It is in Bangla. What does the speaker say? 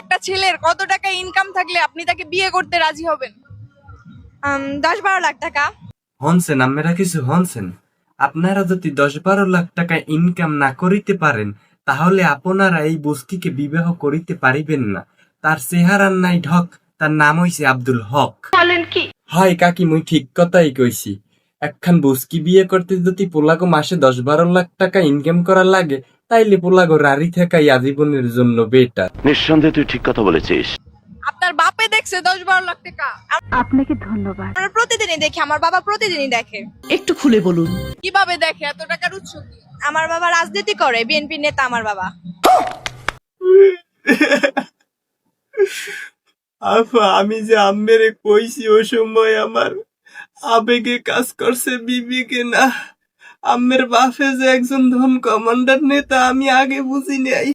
একটা ছেলের কত টাকা ইনকাম থাকলে আপনি তাকে বিয়ে করতে রাজি হবেন? 10-12 লাখ টাকা। হনসেন আমরা কিছু হনসেন, আপনারা যদি 10-12 লাখ টাকা ইনকাম না করিতে পারেন তাহলে আপনারা এই বুস্কিকে বিবাহ করিতে পারিবেন না। তার চেহারার নাই ঢক, তার নাম হইছে আব্দুল হক। বলেন কি? হয় কাকি, মুই ঠিক কথাই কইছি। একখান বুস্কি বিয়ে করতে যদি পোলাগো মাসে 10-12 লাখ টাকা ইনকাম করা লাগে তাইলে পোলাগো রাড়ি থাকাই আজীবনের জন্য বেটার। নিঃসন্দেহে তুই ঠিক কথা বলেছিস। আপনার বাপে দেখছে 10-12 লাখ টাকা? আপনাকে ধন্যবাদ। আমরা প্রতিদিনই দেখি, আমার বাবা প্রতিদিনই দেখে। একটু খুলে বলুন। কিভাবে দেখে? এত টাকার উৎস কি? আমার বাবা রাজনীতি করে, বিএনপি নেতা আমার বাবা। আফা, আমি যে আম্মেরে কইছি ও সময় আমার আবেগে কাজ করছে, বিবেকে না। আম্মের বাপে যে একজন ধন কমান্ডার নেতা আমি আগে বুঝি নাই।